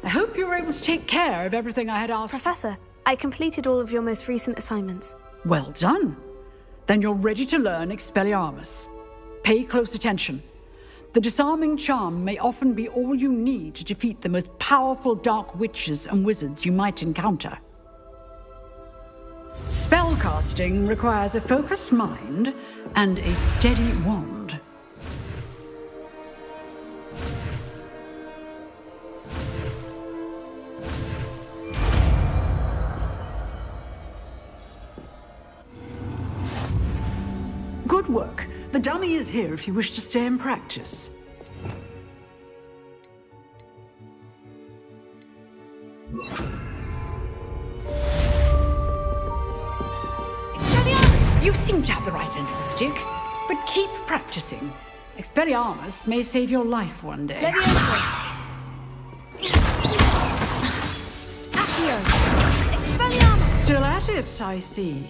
I hope you were able to take care of everything I had asked. Professor, I completed all of your most recent assignments. Well done. Then you're ready to learn Expelliarmus. Pay close attention. The disarming charm may often be all you need to defeat the most powerful dark witches and wizards you might encounter. Spellcasting requires a focused mind and a steady wand. Good work. The dummy is here if you wish to stay and practice. You seem to have the right end of the stick, but keep practicing. Expelliarmus may save your life one day. Leviosa! Accio! Expelliarmus! Still at it, I see.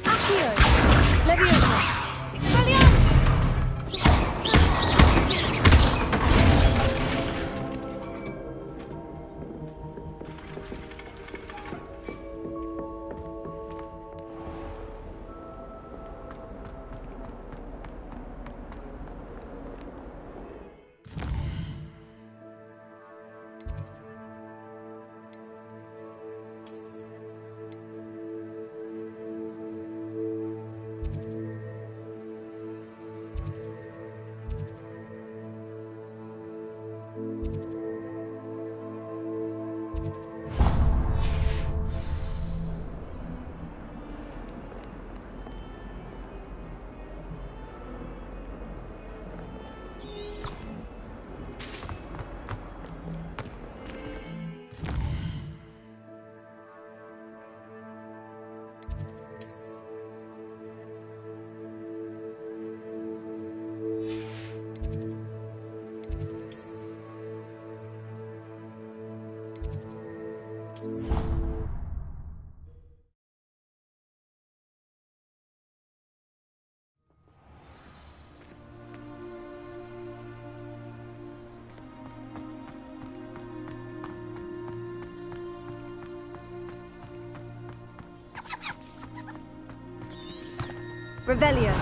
Accio! Leviosa! Expelliarmus! Revelio.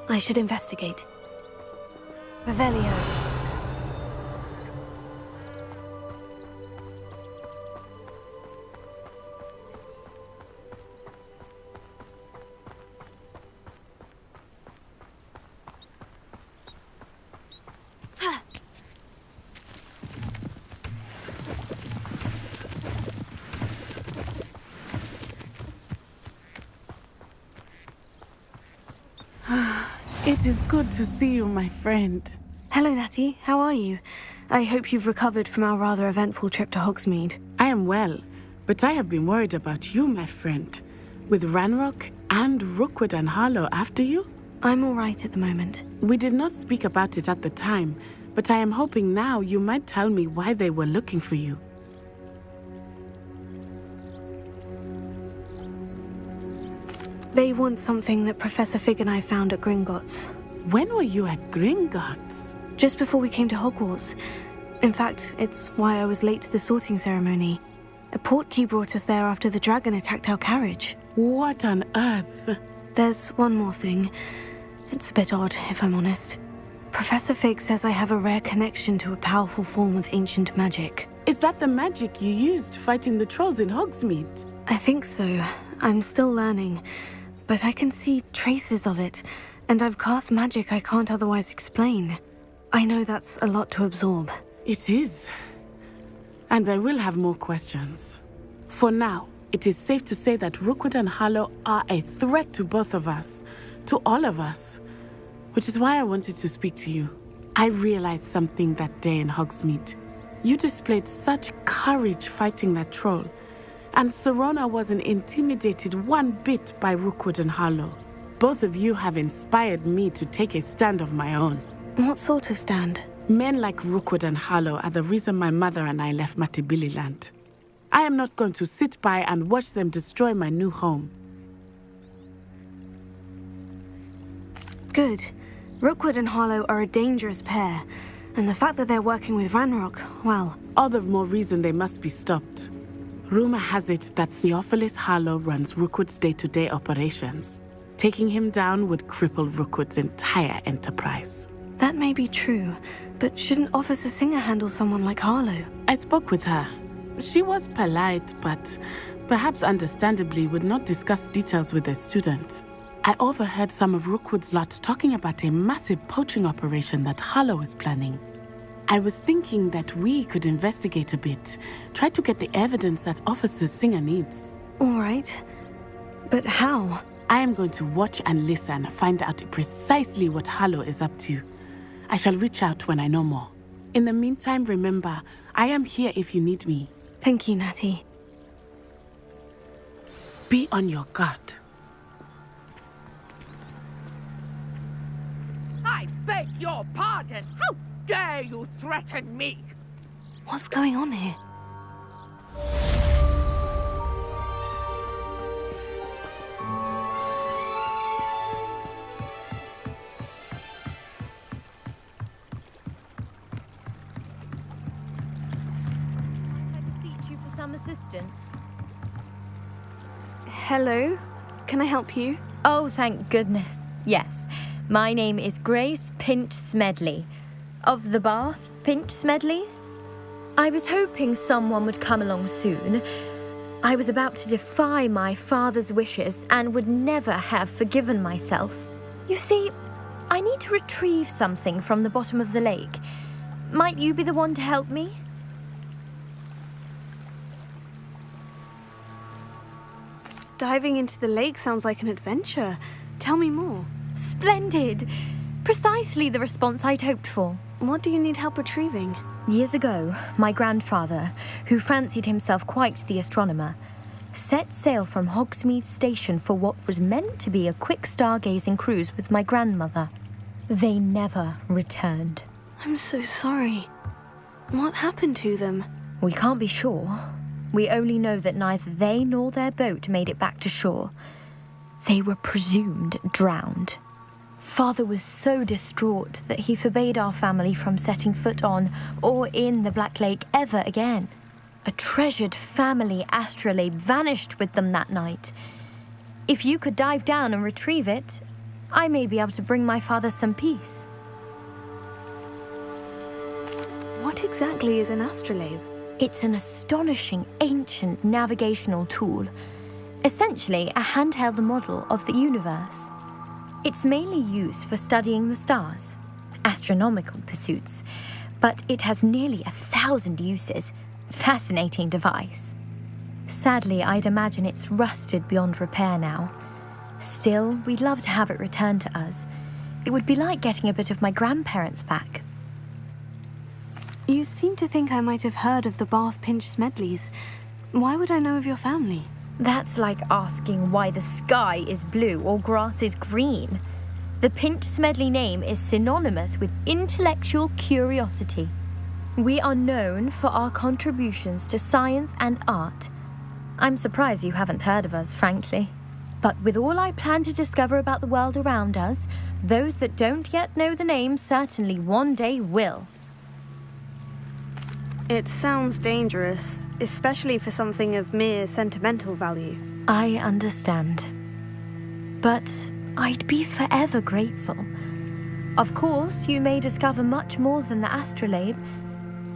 I should investigate. Revelio. It is good to see you, my friend. Hello, Natty. How are you? I hope you've recovered from our rather eventful trip to Hogsmeade. I am well, but I have been worried about you, my friend. With Ranrock and Rookwood and Harlow after you? I'm all right at the moment. We did not speak about it at the time, but I am hoping now you might tell me why they were looking for you. They want something that Professor Fig and I found at Gringotts. When were you at Gringotts? Just before we came to Hogwarts. In fact, it's why I was late to the sorting ceremony. A portkey brought us there after the dragon attacked our carriage. What on earth? There's one more thing. It's a bit odd, if I'm honest. Professor Fig says I have a rare connection to a powerful form of ancient magic. Is that the magic you used fighting the trolls in Hogsmeade? I think so. I'm still learning, but I can see traces of it, and I've cast magic I can't otherwise explain. I know that's a lot to absorb. It is. And I will have more questions. For now, it is safe to say that Rookwood and Harlow are a threat to both of us, to all of us, which is why I wanted to speak to you. I realized something that day in Hogsmeade. You displayed such courage fighting that troll, and Serona wasn't intimidated one bit by Rookwood and Harlow. Both of you have inspired me to take a stand of my own. What sort of stand? Men like Rookwood and Harlow are the reason my mother and I left Matibili land. I am not going to sit by and watch them destroy my new home. Good. Rookwood and Harlow are a dangerous pair, and the fact that they're working with Ranrock, well... All the more reason they must be stopped. Rumor has it that Theophilus Harlow runs Rookwood's day-to-day operations. Taking him down would cripple Rookwood's entire enterprise. That may be true, but shouldn't Officer Singer handle someone like Harlow? I spoke with her. She was polite, but perhaps understandably would not discuss details with a student. I overheard some of Rookwood's lot talking about a massive poaching operation that Harlow is planning. I was thinking that we could investigate a bit, try to get the evidence that Officer Singer needs. All right. But how? I am going to watch and listen, find out precisely what Harlow is up to. I shall reach out when I know more. In the meantime, remember, I am here if you need me. Thank you, Natty. Be on your guard. I beg your pardon. How dare you threaten me? What's going on here? Assistance. Hello? Can I help you? Oh, thank goodness. Yes. My name is Grace Pinch Smedley. Of the Bath Pinch Smedleys? I was hoping someone would come along soon. I was about to defy my father's wishes and would never have forgiven myself. You see, I need to retrieve something from the bottom of the lake. Might you be the one to help me? Diving into the lake sounds like an adventure. Tell me more. Splendid! Precisely the response I'd hoped for. What do you need help retrieving? Years ago, my grandfather, who fancied himself quite the astronomer, set sail from Hogsmeade Station for what was meant to be a quick stargazing cruise with my grandmother. They never returned. I'm so sorry. What happened to them? We can't be sure. We only know that neither they nor their boat made it back to shore. They were presumed drowned. Father was so distraught that he forbade our family from setting foot on or in the Black Lake ever again. A treasured family astrolabe vanished with them that night. If you could dive down and retrieve it, I may be able to bring my father some peace. What exactly is an astrolabe? It's an astonishing ancient navigational tool, essentially a handheld model of the universe. It's mainly used for studying the stars, astronomical pursuits, but it has nearly 1,000 uses. Fascinating device. Sadly, I'd imagine it's rusted beyond repair now. Still, we'd love to have it returned to us. It would be like getting a bit of my grandparents back. You seem to think I might have heard of the Bath Pinch Smedleys. Why would I know of your family? That's like asking why the sky is blue or grass is green. The Pinch Smedley name is synonymous with intellectual curiosity. We are known for our contributions to science and art. I'm surprised you haven't heard of us, frankly. But with all I plan to discover about the world around us, those that don't yet know the name certainly one day will. It sounds dangerous, especially for something of mere sentimental value. I understand. But I'd be forever grateful. Of course, you may discover much more than the astrolabe.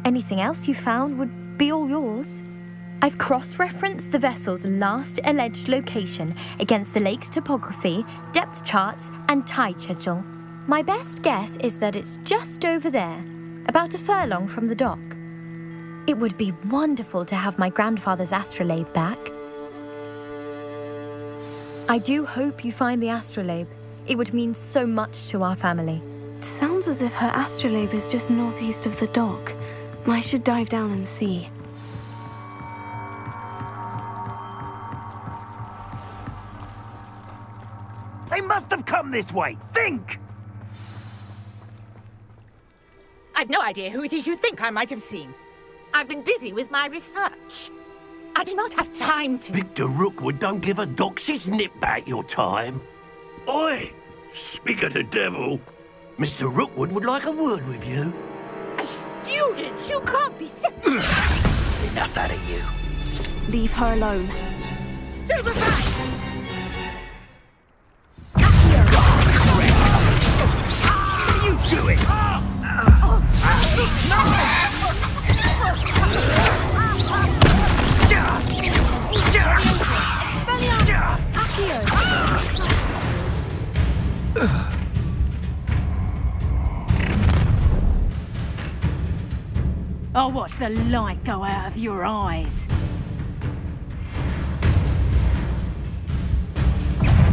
Anything else you found would be all yours. I've cross-referenced the vessel's last alleged location against the lake's topography, depth charts, and tide schedule. My best guess is that it's just over there, about a furlong from the dock. It would be wonderful to have my grandfather's astrolabe back. I do hope you find the astrolabe. It would mean so much to our family. It sounds as if her astrolabe is just northeast of the dock. I should dive down and see. They must have come this way. Think! I've no idea who it is you think I might have seen. I've been busy with my research. I do not have time to... Victor Rookwood don't give a doxy's nip back your time. Oi! Speak of the devil. Mr. Rookwood would like a word with you. A student? You can't be so... Enough out of you. Leave her alone. Stupefy! What are you doing? I'll watch the light go out of your eyes.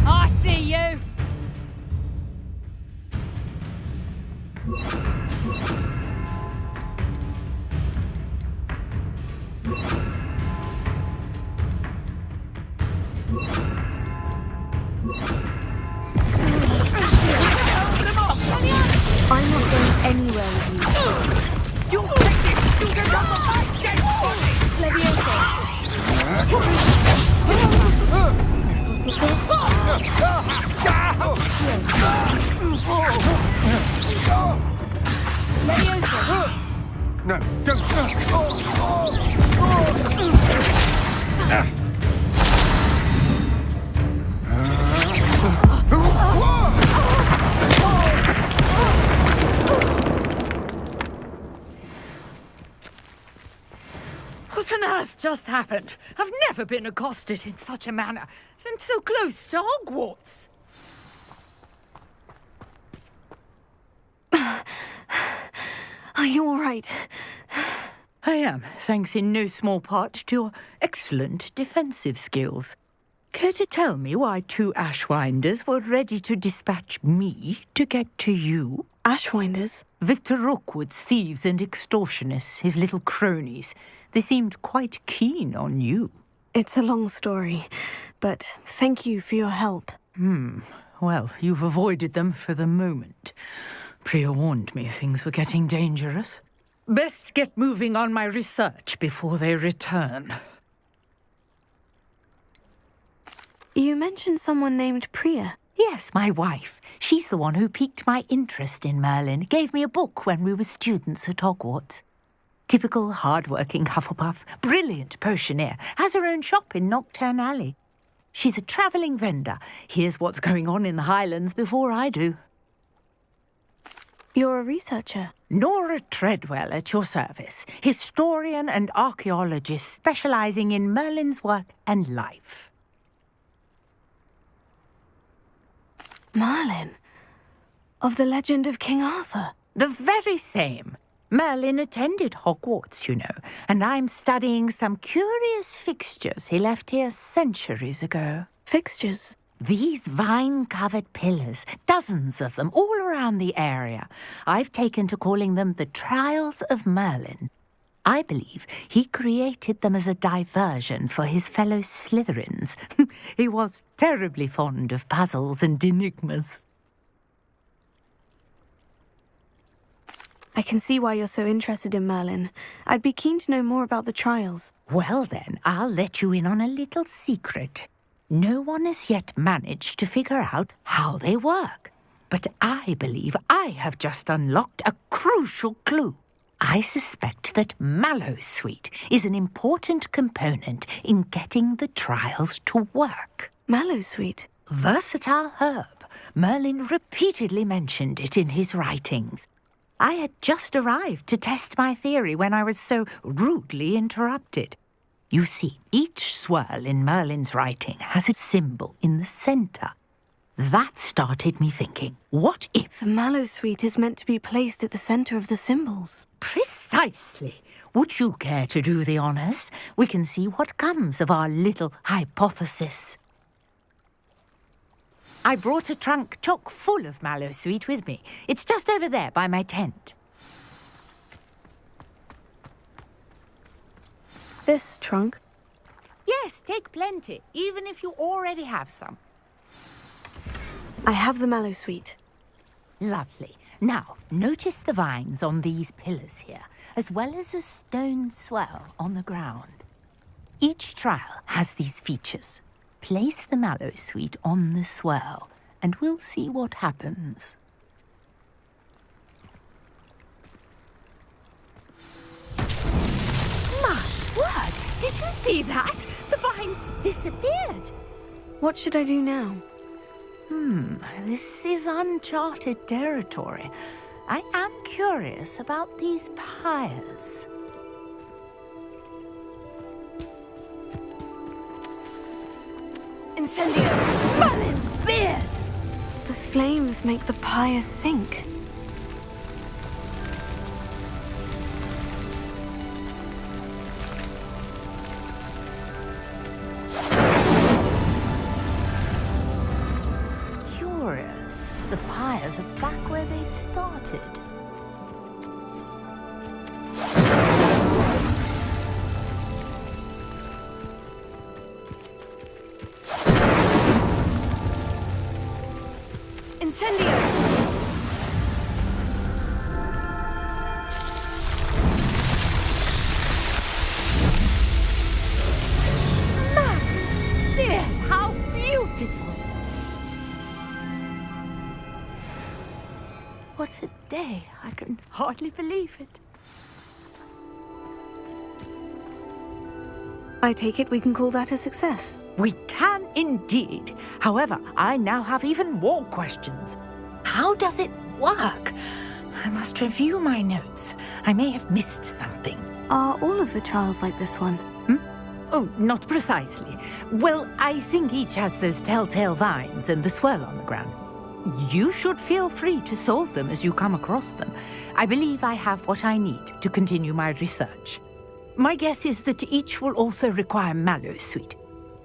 I see you! I'm not going anywhere with you. You'll take this student off of my dead body! Levioso! Levioso! No, don't. What on earth just happened? I've never been accosted in such a manner, and so close to Hogwarts. Are you all right? I am, thanks in no small part to your excellent defensive skills. Care to tell me why two Ashwinders were ready to dispatch me to get to you? Ashwinders? Victor Rookwood's thieves and extortionists, his little cronies. They seemed quite keen on you. It's a long story, but thank you for your help. Well, you've avoided them for the moment. Priya warned me things were getting dangerous. Best get moving on my research before they return. You mentioned someone named Priya. Yes, my wife. She's the one who piqued my interest in Merlin. Gave me a book when we were students at Hogwarts. Typical hard-working Hufflepuff, brilliant potioneer, has her own shop in Knockturn Alley. She's a travelling vendor. Hears what's going on in the Highlands before I do. You're a researcher. Nora Treadwell at your service, historian and archaeologist specialising in Merlin's work and life. Merlin? Of the legend of King Arthur? The very same. Merlin attended Hogwarts, you know, and I'm studying some curious fixtures he left here centuries ago. Fixtures? These vine-covered pillars, dozens of them, all around the area. I've taken to calling them the Trials of Merlin. I believe he created them as a diversion for his fellow Slytherins. He was terribly fond of puzzles and enigmas. I can see why you're so interested in Merlin. I'd be keen to know more about the trials. Well then, I'll let you in on a little secret. No one has yet managed to figure out how they work. But I believe I have just unlocked a crucial clue. I suspect that Mallowsweet is an important component in getting the trials to work. Mallowsweet? Versatile herb. Merlin repeatedly mentioned it in his writings. I had just arrived to test my theory when I was so rudely interrupted. You see, each swirl in Merlin's writing has a symbol in the centre. That started me thinking, what if... The Mallowsweet is meant to be placed at the centre of the symbols. Precisely. Would you care to do the honours? We can see what comes of our little hypothesis. I brought a trunk chock full of Mallowsweet with me. It's just over there by my tent. This trunk? Yes, take plenty, even if you already have some. I have the Mallowsweet. Lovely. Now, notice the vines on these pillars here, as well as a stone swell on the ground. Each trial has these features. Place the Mallowsweet on the swirl, and we'll see what happens. My word! Did you see that? The vines disappeared. What should I do now? This is uncharted territory. I am curious about these pyres. Incendio! Merlin's beard! The flames make the pyre sink. Curious. The pyres are back where they started. Incendio! Beard, how beautiful! What a day. I can hardly believe it. I take it we can call that a success. We can indeed. However, I now have even more questions. How does it work? I must review my notes. I may have missed something. Are all of the trials like this one? Oh, not precisely. Well, I think each has those telltale vines and the swirl on the ground. You should feel free to solve them as you come across them. I believe I have what I need to continue my research. My guess is that each will also require Mallowsweet,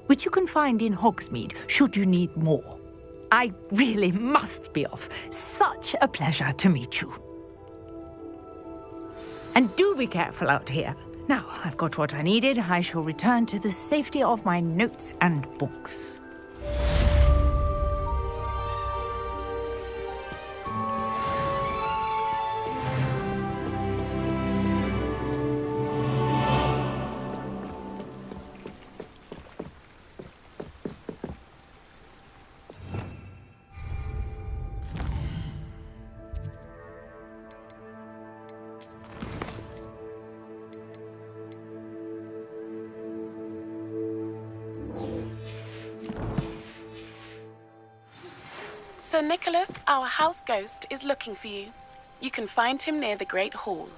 which you can find in Hogsmeade should you need more. I really must be off. Such a pleasure to meet you. And do be careful out here. Now, I've got what I needed. I shall return to the safety of my notes and books. Sir Nicholas, our house ghost, is looking for you. You can find him near the Great Hall.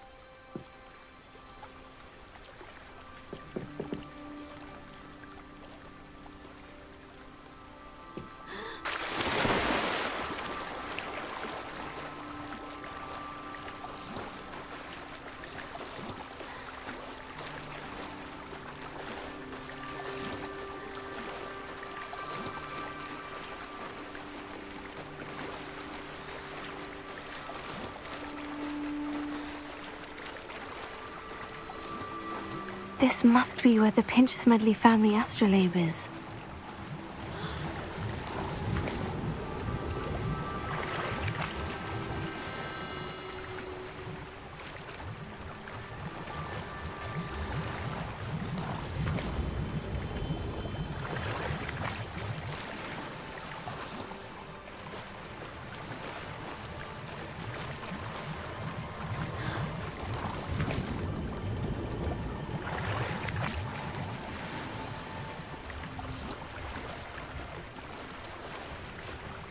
This must be where the Pinch-Smedley family astrolabe is.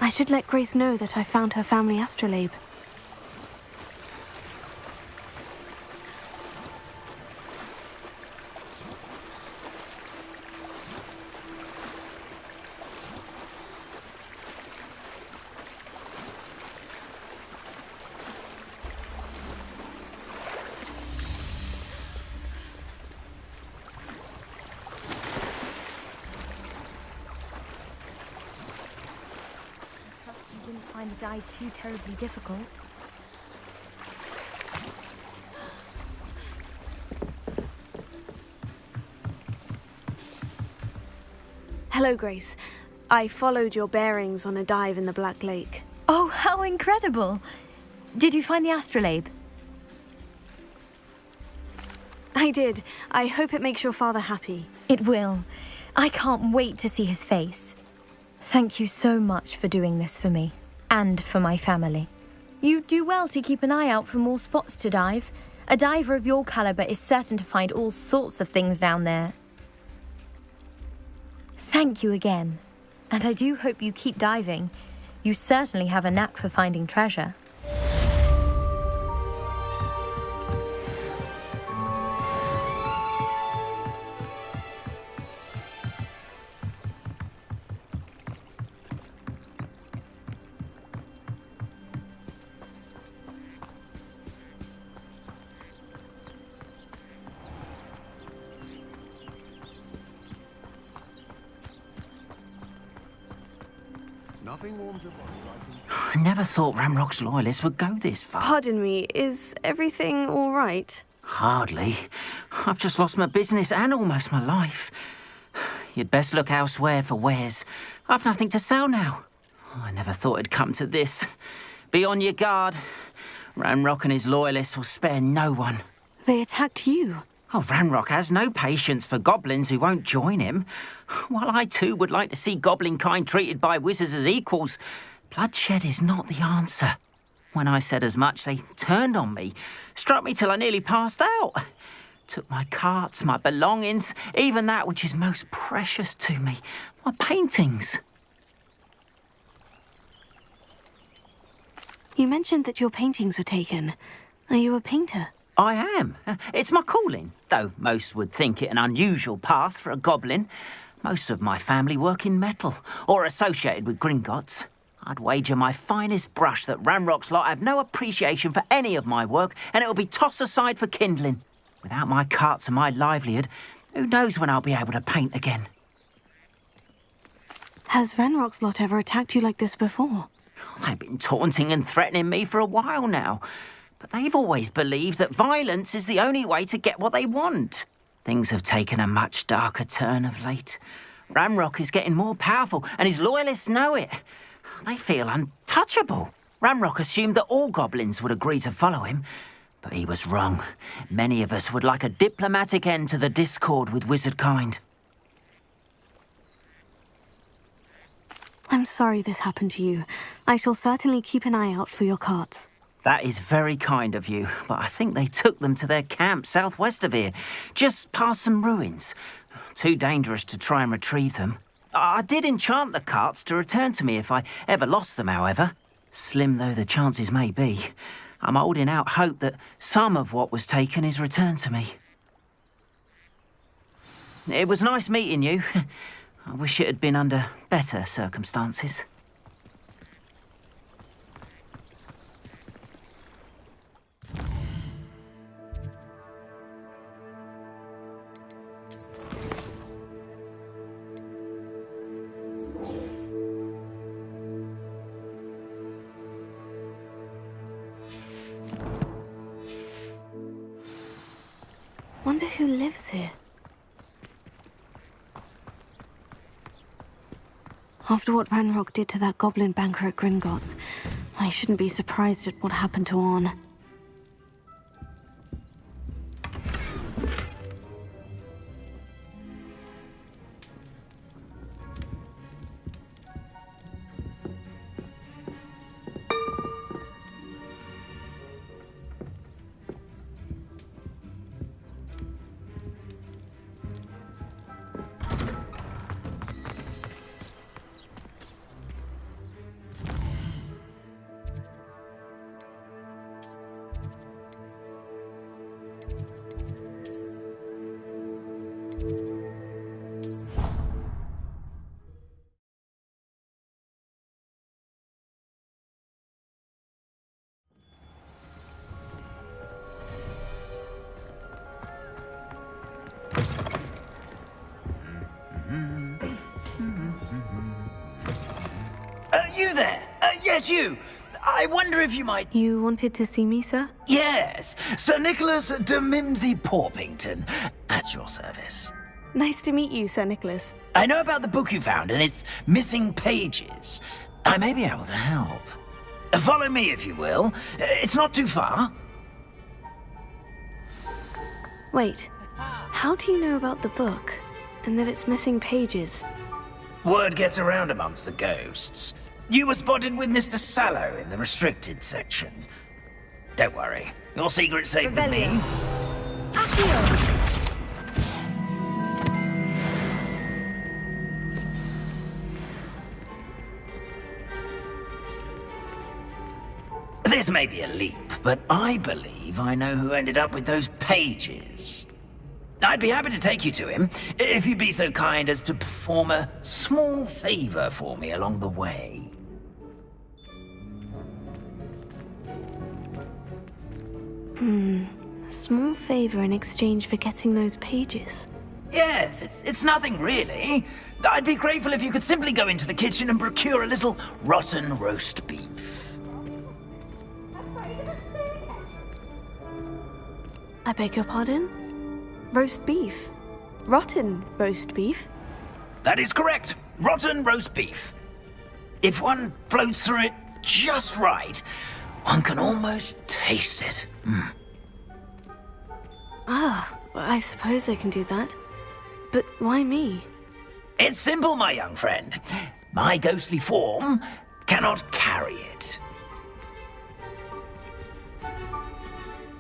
I should let Grace know that I found her family astrolabe. find the dive too terribly difficult. Hello, Grace. I followed your bearings on a dive in the Black Lake. Oh, how incredible! Did you find the astrolabe? I did. I hope it makes your father happy. It will. I can't wait to see his face. Thank you so much for doing this for me, and for my family. You do well to keep an eye out for more spots to dive. A diver of your caliber is certain to find all sorts of things down there. Thank you again, and I do hope you keep diving. You certainly have a knack for finding treasure. Nothing warms a body like I never thought Ramrock's loyalists would go this far. Pardon me, is everything all right? Hardly. I've just lost my business and almost my life. You'd best look elsewhere for wares. I've nothing to sell now. I never thought it'd come to this. Be on your guard. Ramrock and his loyalists will spare no one. They attacked you. Oh, Ramrock has no patience for goblins who won't join him. While I too would like to see goblin kind treated by wizards as equals, bloodshed is not the answer. When I said as much, they turned on me, struck me till I nearly passed out. Took my carts, my belongings, even that which is most precious to me, my paintings. You mentioned that your paintings were taken. Are you a painter? I am. It's my calling, though most would think it an unusual path for a goblin. Most of my family work in metal, or associated with Gringotts. I'd wager my finest brush that Ramrock's lot have no appreciation for any of my work, and it'll be tossed aside for kindling. Without my carts and my livelihood, who knows when I'll be able to paint again? Has Ranrock's lot ever attacked you like this before? They've been taunting and threatening me for a while now. But they've always believed that violence is the only way to get what they want. Things have taken a much darker turn of late. Ramrock is getting more powerful, and his loyalists know it. They feel untouchable. Ramrock assumed that all goblins would agree to follow him, but he was wrong. Many of us would like a diplomatic end to the discord with wizard kind. I'm sorry this happened to you. I shall certainly keep an eye out for your carts. That is very kind of you, but I think they took them to their camp southwest of here, just past some ruins. Too dangerous to try and retrieve them. I did enchant the carts to return to me if I ever lost them, however. Slim though the chances may be, I'm holding out hope that some of what was taken is returned to me. It was nice meeting you. I wish it had been under better circumstances. Wonder who lives here. After what Ranrock did to that goblin banker at Gringotts, I shouldn't be surprised at what happened to Orn. You there! Yes, you. I wonder if you might... You wanted to see me, sir? Yes, Sir Nicholas de Mimsy Porpington, at your service. Nice to meet you, Sir Nicholas. I know about the book you found and its missing pages. I may be able to help. Follow me, if you will. It's not too far. Wait, how do you know about the book? And that it's missing pages? Word gets around amongst the ghosts. You were spotted with Mr. Sallow in the restricted section. Don't worry, your secret's safe with me. This may be a leap, but I believe I know who ended up with those pages. I'd be happy to take you to him, if you'd be so kind as to perform a small favor for me along the way. A small favor in exchange for getting those pages. Yes, it's nothing really. I'd be grateful if you could simply go into the kitchen and procure a little rotten roast beef. I beg your pardon? Roast beef? Rotten roast beef? That is correct. Rotten roast beef. If one floats through it just right, one can almost taste it. Ah, I suppose I can do that. But why me? It's simple, my young friend. My ghostly form cannot carry it.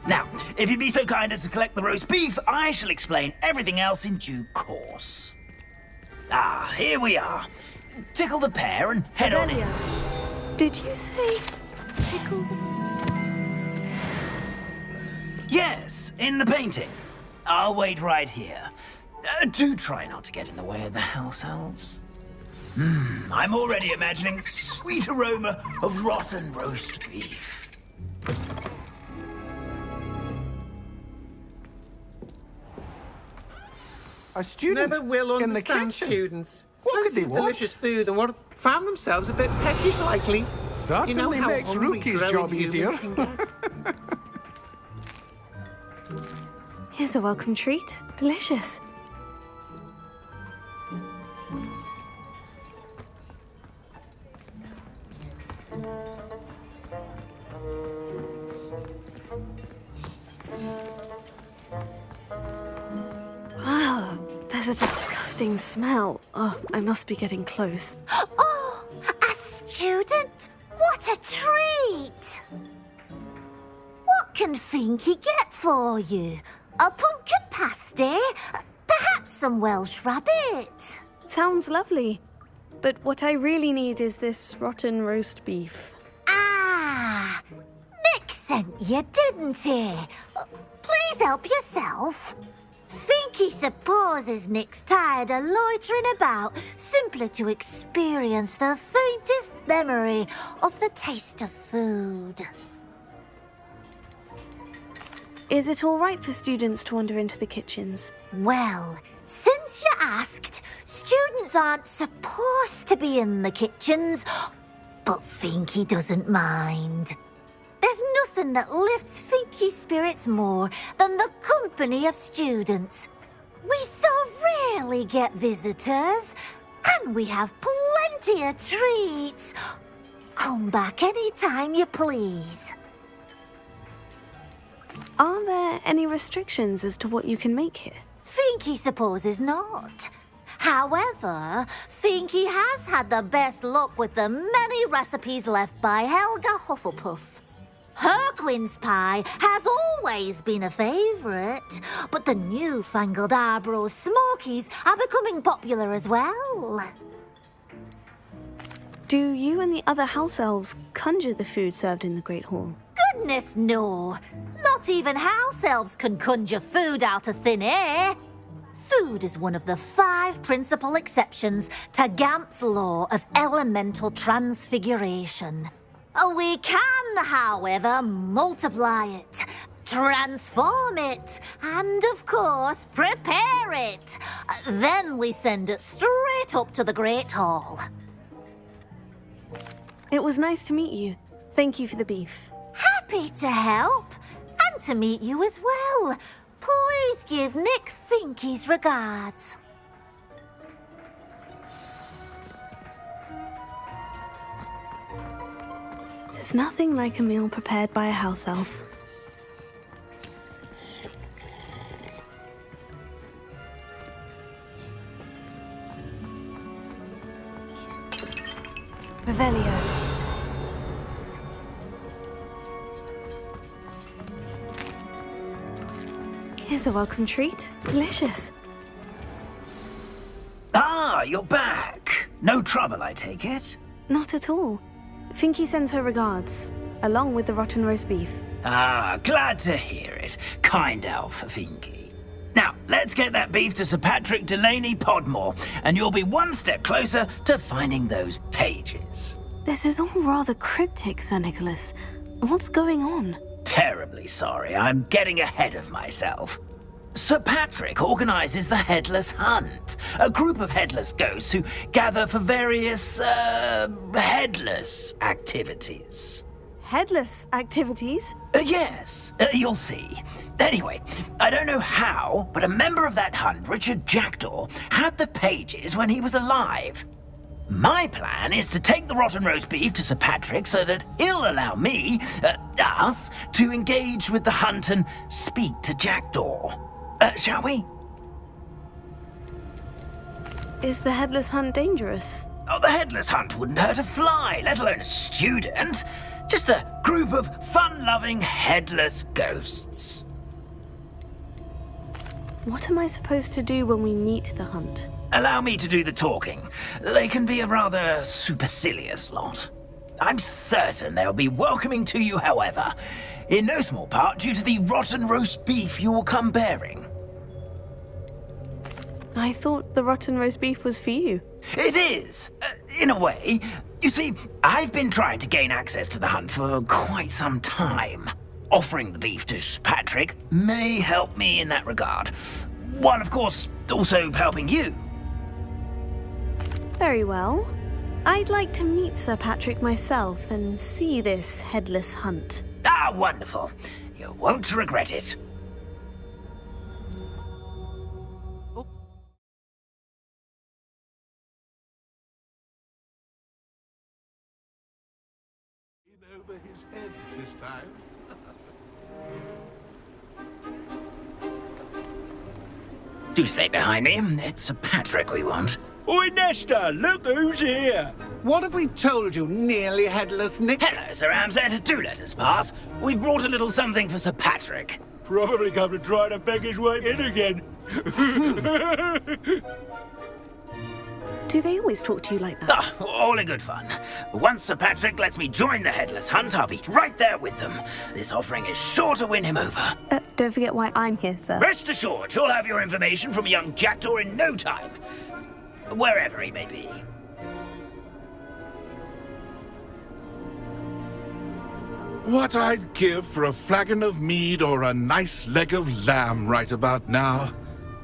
Now, if you'd be so kind as to collect the roast beef, I shall explain everything else in due course. Ah, here we are. Tickle the pear and head on in. Did you say tickle? Yes, in the painting. I'll wait right here. Do try not to get in the way of the house elves. I'm already imagining the sweet aroma of rotten roast beef. A student Never will in the understand kitchen. students. What could Plenty they of want? delicious food and what found themselves a bit peckish likely. Certainly you know how makes hungry Rookie's growing job humans easier. can get. Here's a welcome treat. Delicious. Ah, there's a disgusting smell. Oh, I must be getting close. Oh, a student? What a treat! What can Finky get for you? A pumpkin pasty? Perhaps some Welsh rabbit? Sounds lovely. But what I really need is this rotten roast beef. Ah, Nick sent you, didn't he? Please help yourself. Finky supposes Nick's tired of loitering about simply to experience the faintest memory of the taste of food. Is it all right for students to wander into the kitchens? Well, since you asked, students aren't supposed to be in the kitchens, but Finky doesn't mind. There's nothing that lifts Finky's spirits more than the company of students. We so rarely get visitors, and we have plenty of treats. Come back any time you please. Are there any restrictions as to what you can make here? Finky supposes not. However, Finky has had the best luck with the many recipes left by Helga Hufflepuff. Her quince pie has always been a favourite, but the newfangled Arbroath Smokies are becoming popular as well. Do you and the other house elves conjure the food served in the Great Hall? Goodness no! Not even house elves can conjure food out of thin air. Food is one of the 5 principal exceptions to Gamp's law of elemental transfiguration. We can, however, multiply it, transform it, and, of course, prepare it. Then we send it straight up to the Great Hall. It was nice to meet you. Thank you for the beef. Happy to help. And to meet you as well. Please give Nick Finky's regards. There's nothing like a meal prepared by a house elf. Revelio. Here's a welcome treat. Delicious. Ah, you're back. No trouble, I take it? Not at all. Finky sends her regards, along with the rotten roast beef. Ah, glad to hear it. Kind elf, Finky. Now, let's get that beef to Sir Patrick Delaney Podmore, and you'll be one step closer to finding those pages. This is all rather cryptic, Sir Nicholas. What's going on? Terribly sorry, I'm getting ahead of myself. Sir Patrick organises the Headless Hunt, a group of headless ghosts who gather for various, headless activities. Headless activities? Yes, you'll see. Anyway, I don't know how, but a member of that hunt, Richard Jackdaw, had the pages when he was alive. My plan is to take the rotten roast beef to Sir Patrick so that he'll allow me, us, to engage with the hunt and speak to Jackdaw. Shall we? Is the Headless Hunt dangerous? Oh, the Headless Hunt wouldn't hurt a fly, let alone a student. Just a group of fun-loving headless ghosts. What am I supposed to do when we meet the hunt? Allow me to do the talking. They can be a rather supercilious lot. I'm certain they'll be welcoming to you, however, in no small part due to the rotten roast beef you will come bearing. I thought the rotten roast beef was for you. It is, in a way. You see, I've been trying to gain access to the hunt for quite some time. Offering the beef to Patrick may help me in that regard, while of course also helping you. Very well. I'd like to meet Sir Patrick myself and see this Headless Hunt. Ah, wonderful. You won't regret it. Over his head this time. Do stay behind me. It's Sir Patrick we want. Oi, Nesta, look who's here. What have we told you, nearly headless Nick? Hello, Sir Ramsed. Do let us pass. We've brought a little something for Sir Patrick. Probably come to try to beg his way in again. Do they always talk to you like that? Ah, all in good fun. Once Sir Patrick lets me join the Headless Hunt, I'll be right there with them. This offering is sure to win him over. Don't forget why I'm here, sir. Rest assured, you'll have your information from young Jackdaw in no time. Wherever he may be. What I'd give for a flagon of mead or a nice leg of lamb right about now.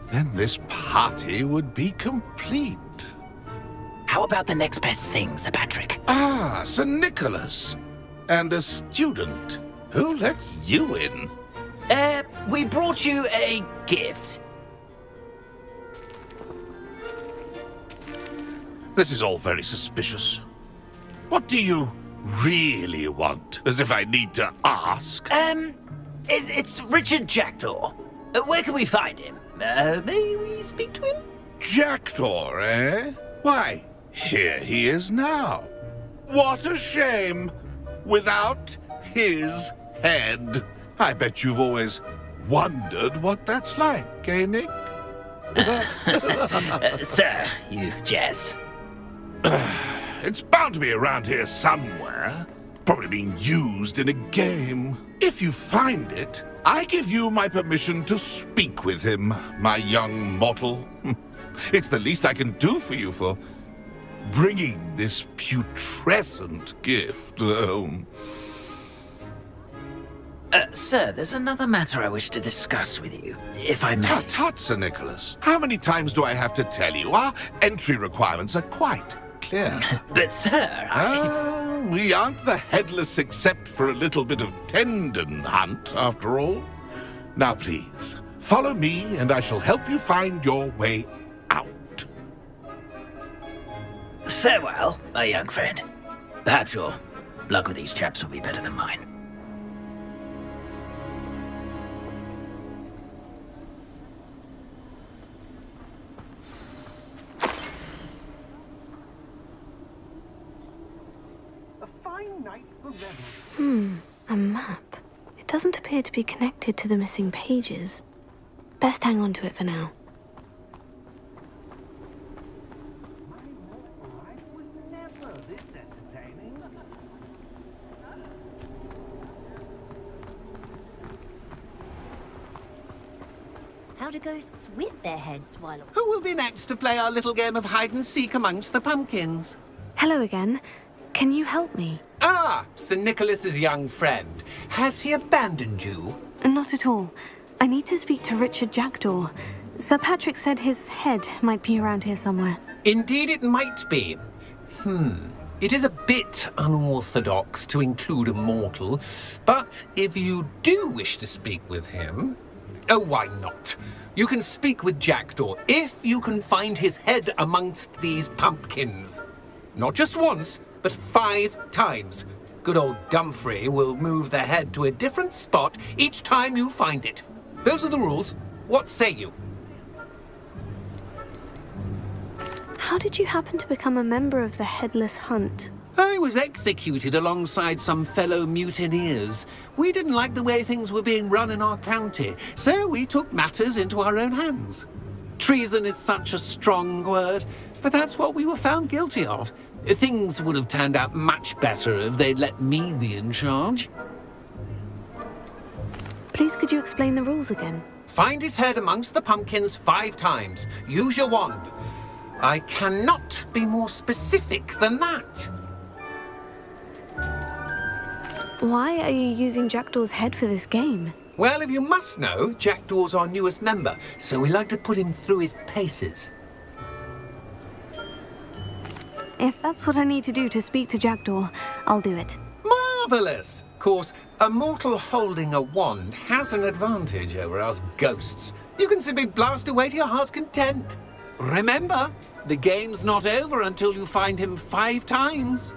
Then this party would be complete. How about the next best thing, Sir Patrick? Ah, Sir Nicholas. And a student. Who let you in? We brought you a gift. This is all very suspicious. What do you really want? As if I need to ask. It's Richard Jackdaw. Where can we find him? May we speak to him? Jackdaw, eh? Why, here he is now. What a shame. Without his head. I bet you've always wondered what that's like, eh, Nick? Sir, you jest. It's bound to be around here somewhere. Probably being used in a game. If you find it, I give you my permission to speak with him, my young mortal. It's the least I can do for you for bringing this putrescent gift home. Sir, there's another matter I wish to discuss with you, if I may. Tut, Sir Nicholas. How many times do I have to tell you? Our entry requirements are quite clear. But, sir, we aren't the Headless except for a little bit of tendon hunt, after all. Now, please, follow me, and I shall help you find your way out. Farewell, my young friend. Perhaps your luck with these chaps will be better than mine. A map. It doesn't appear to be connected to the missing pages. Best hang on to it for now. How do ghosts with their heads while... Who will be next to play our little game of hide-and-seek amongst the pumpkins? Hello again. Can you help me? Ah, Sir Nicholas's young friend. Has he abandoned you? Not at all. I need to speak to Richard Jackdaw. Sir Patrick said his head might be around here somewhere. Indeed it might be. It is a bit unorthodox to include a mortal, but if you do wish to speak with him... Oh, why not? You can speak with Jackdaw if you can find his head amongst these pumpkins. Not just once, but 5 times. Good old Dumfrey will move the head to a different spot each time you find it. Those are the rules. What say you? How did you happen to become a member of the Headless Hunt? I was executed alongside some fellow mutineers. We didn't like the way things were being run in our county, so we took matters into our own hands. Treason is such a strong word, but that's what we were found guilty of. Things would have turned out much better if they'd let me be in charge. Please could you explain the rules again? Find his head amongst the pumpkins 5 times. Use your wand. I cannot be more specific than that. Why are you using Jackdaw's head for this game? Well, if you must know, Jackdaw's our newest member, so we like to put him through his paces. If that's what I need to do to speak to Jackdaw, I'll do it. Marvellous! Of course, a mortal holding a wand has an advantage over us ghosts. You can simply blast away to your heart's content. Remember, the game's not over until you find him 5 times.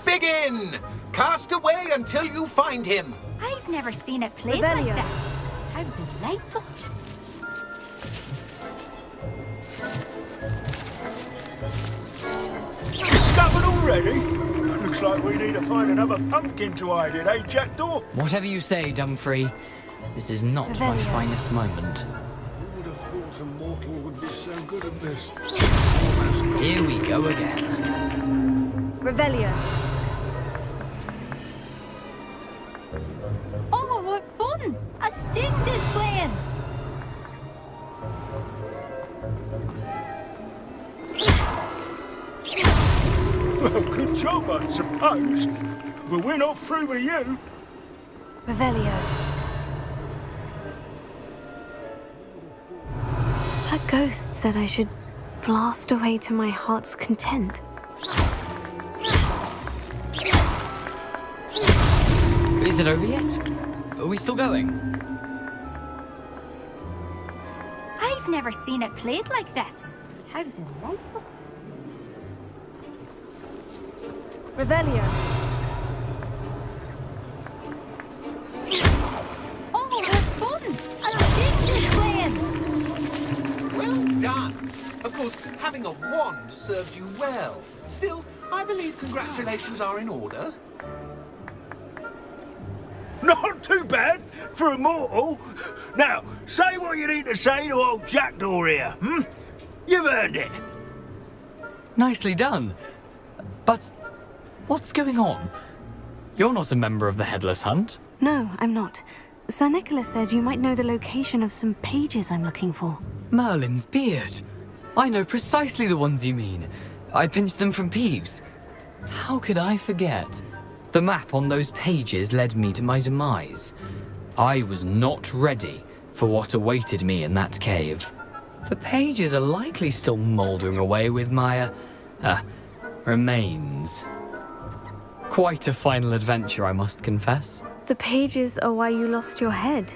Begin! Cast away until you find him. I've never seen it played Revelio. like that. How delightful. Discovered already? Looks like we need to find another pumpkin to hide in, eh, Jackdaw? Whatever you say, Dumfrey. This is not my Revelio. finest moment. Who would have thought a mortal would be so good at this? Here we go again. Revelio. Oh, what fun! A student is playing. Well, good job, I suppose. But we're not through with you. Revelio. That ghost said I should blast away to my heart's content. Is it over yet? Are we still going? I've never seen it played like this. How delightful. Revelio. Oh, what fun! A student is playing. Well done. Of course, having a wand served you well. Still, I believe congratulations are in order. Not too bad for a mortal. Now, say what you need to say to old Jackdaw here, You've earned it. Nicely done. But what's going on? You're not a member of the Headless Hunt. No, I'm not. Sir Nicholas said you might know the location of some pages I'm looking for. Merlin's beard. I know precisely the ones you mean. I pinched them from Peeves. How could I forget? The map on those pages led me to my demise. I was not ready for what awaited me in that cave. The pages are likely still mouldering away with my, remains. Quite a final adventure, I must confess. The pages are why you lost your head.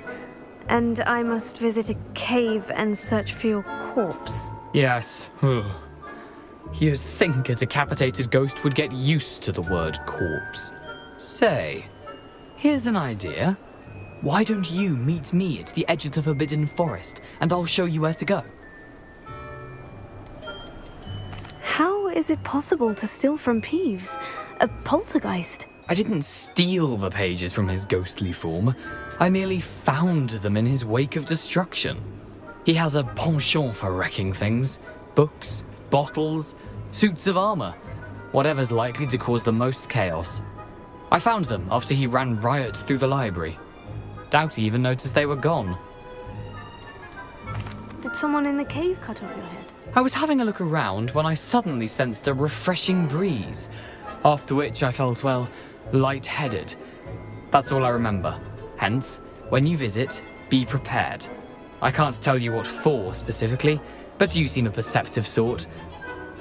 And I must visit a cave and search for your corpse. Yes. You'd think a decapitated ghost would get used to the word corpse. Say, here's an idea. Why don't you meet me at the edge of the Forbidden Forest, and I'll show you where to go? How is it possible to steal from Peeves? A poltergeist? I didn't steal the pages from his ghostly form. I merely found them in his wake of destruction. He has a penchant for wrecking things. Books, bottles, suits of armor. Whatever's likely to cause the most chaos. I found them after he ran riot through the library. Doubt he even noticed they were gone. Did someone in the cave cut off your head? I was having a look around when I suddenly sensed a refreshing breeze, after which I felt, well, lightheaded. That's all I remember. Hence, when you visit, be prepared. I can't tell you what for specifically, but you seem a perceptive sort.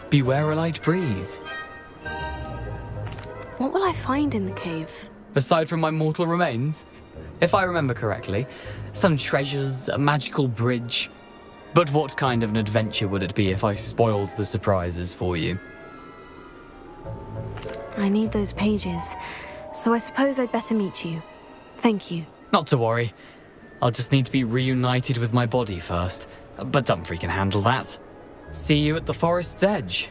Beware a light breeze. What will I find in the cave? Aside from my mortal remains, if I remember correctly, some treasures, a magical bridge. But what kind of an adventure would it be if I spoiled the surprises for you? I need those pages, so I suppose I'd better meet you. Thank you. Not to worry. I'll just need to be reunited with my body first. But Dumfries can handle that. See you at the forest's edge.